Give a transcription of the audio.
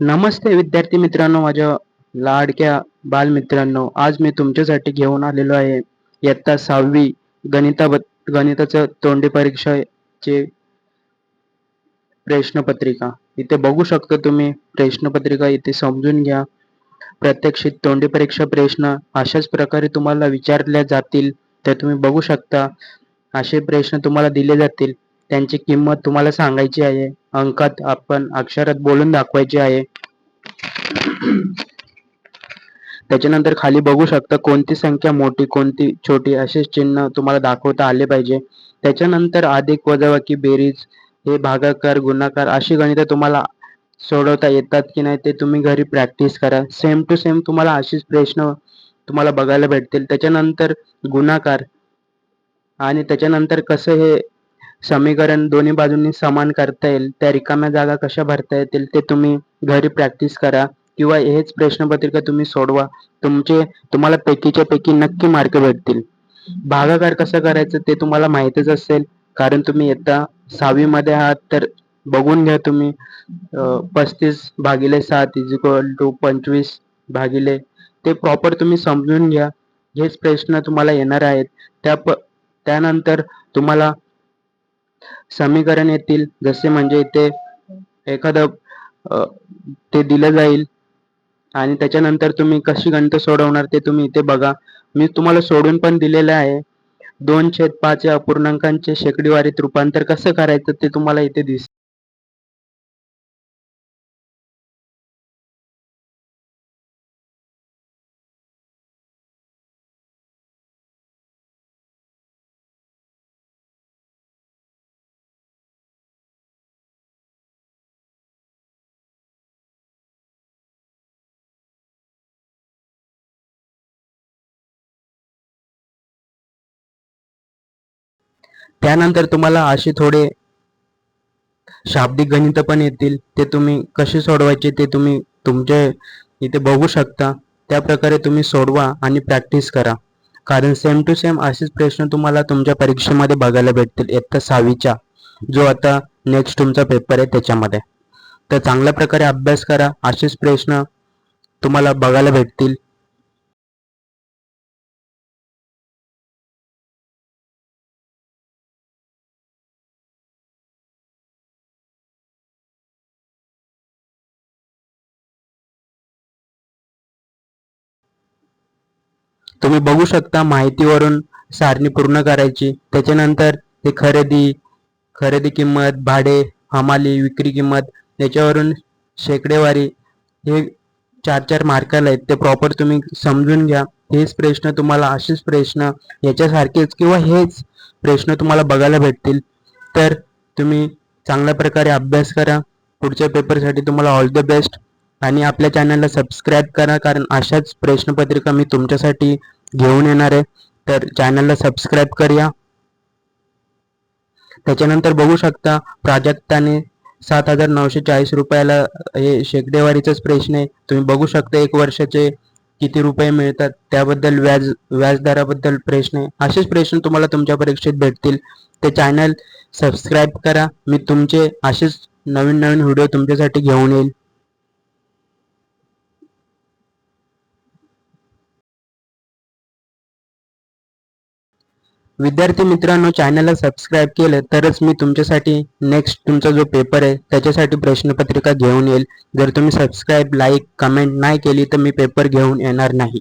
नमस्ते विद्यार्थी मित्रांनो, माझ्या लाडक्या बालमित्रांनो. आज मी तुमच्यासाठी घेऊन आलेलो आहे इयत्ता 6वी गणिताचं तोंडी परीक्षेचे प्रश्नपत्रिका. इथे बघू शकता तुम्ही प्रश्नपत्रिका इथे समजून घ्या. प्रत्यक्षित तोंडी परीक्षा प्रश्न अशाच प्रकारे तुम्हाला विचारल्या जातील. ते तुम्ही बघू शकता. असे प्रश्न तुम्हाला दिले जातील. त्यांची किंमत तुम्हाला सांगायची आहे. अंकात आपण अक्षरात बोलून दाखवायचे आहे. त्याच्यानंतर खाली बघू शकता कोणती संख्या मोठी कोणती छोटी असे चिन्ह तुम्हाला दाखवता आले पाहिजे. त्याच्यानंतर अधिक वजाबाकी बेरीज हे भागाकार गुणाकार अशी गणितं तुम्हाला सोडवता येतात की नाही ते तुम्ही घरी प्रॅक्टिस करा. सेम टू सेम तुम्हाला असेच प्रश्न तुम्हाला बघायला भेटतील. त्याच्यानंतर गुणाकार आणि त्याच्यानंतर कसं हे समीकरण दोन्ही बाजूंनी समान करता येईल, त्या रिकाम्या जागा कशा भरता येतील ते तुम्ही घरी प्रॅक्टिस करा किंवा हेच प्रश्नपत्रिका तुम्ही सोडवा. तुम्हाला पैकीच्या पैकी नक्की मार्क भेटतील. भागाकार कसं करायचं ते तुम्हाला माहीतच असेल, कारण तुम्ही इयत्ता 6वी मध्ये आहात. तर बघून घ्या तुम्ही. 35/7 = 25 ते प्रॉपर तुम्ही समजून घ्या. हेच प्रश्न तुम्हाला येणार आहेत. त्यानंतर तुम्हाला समीकरण येतील, जसे म्हणजे इथे एखादं ते दिलं जाईल आणि त्याच्यानंतर तुम्ही कशी गणितं सोडवणार ते तुम्ही इथे बघा. मी तुम्हाला सोडून पण दिलेलं आहे. 2/5 या अपूर्णांकांचे शेकडीवारीत रूपांतर कसं करायचं ते तुम्हाला इथे दिसेल. त्यानंतर तुम्हाला असे थोडे शाब्दिक गणितं पण येतील. ते तुम्ही कसे सोडवायचे ते तुम्ही तुमच्या इथे बघू शकता. त्या प्रकारे तुम्ही सोडवा आणि प्रॅक्टिस करा. कारण सेम टू सेम असेच प्रश्न तुम्हाला तुमच्या परीक्षेमध्ये बघायला भेटतील इयत्ता 6वीच्या, जो आता नेक्स्ट तुमचा पेपर आहे त्याच्यामध्ये. तर चांगल्या प्रकारे अभ्यास करा. असेच प्रश्न तुम्हाला बघायला भेटतील. तुम्ही बघू शकता माहितीवरून सारणी पूर्ण करायची. त्याच्यानंतर ते खरेदी किंमत, भाडे, हमाली, विक्री किंमत याच्यावरून शेकडेवारी हे 4-4 मार्काला आहेत. ते प्रॉपर तुम्ही समजून घ्या. हेच प्रश्न तुम्हाला असेच प्रश्न याच्यासारखेच किंवा हेच प्रश्न तुम्हाला बघायला भेटतील. तर तुम्ही चांगल्या प्रकारे अभ्यास करा. पुढच्या पेपरसाठी तुम्हाला ऑल द बेस्ट. आणि आपल्या चॅनलला सबस्क्राईब करा, कारण अशाच प्रश्नपत्रिका मी तुमच्यासाठी घेऊन येणार आहे. तर चॅनलला सबस्क्राईब करूया. त्याच्यानंतर बघू शकता प्राजक्ताने 7,940 रुपयाला हे शेकडेवारीचाच प्रश्न आहे. तुम्ही बघू शकता 1 वर्षाचे किती रुपये मिळतात त्याबद्दल व्याजदराबद्दल प्रश्न आहे. असेच प्रश्न तुम्हाला तुमच्या परीक्षेत भेटतील. ते चॅनल सबस्क्राईब करा. मी तुमचे असेच नवीन नवीन व्हिडिओ तुमच्यासाठी घेऊन येईल. विद्यार्थी मित्रांनो, चॅनलला सबस्क्राईब केलं तरच मी तुमच्यासाठी नेक्स्ट तुमचा जो पेपर आहे त्याच्यासाठी प्रश्नपत्रिका घेऊन येईल. जर तुम्ही सबस्क्राईब, लाईक, कमेंट नाही केली तर मी पेपर घेऊन येणार नाही.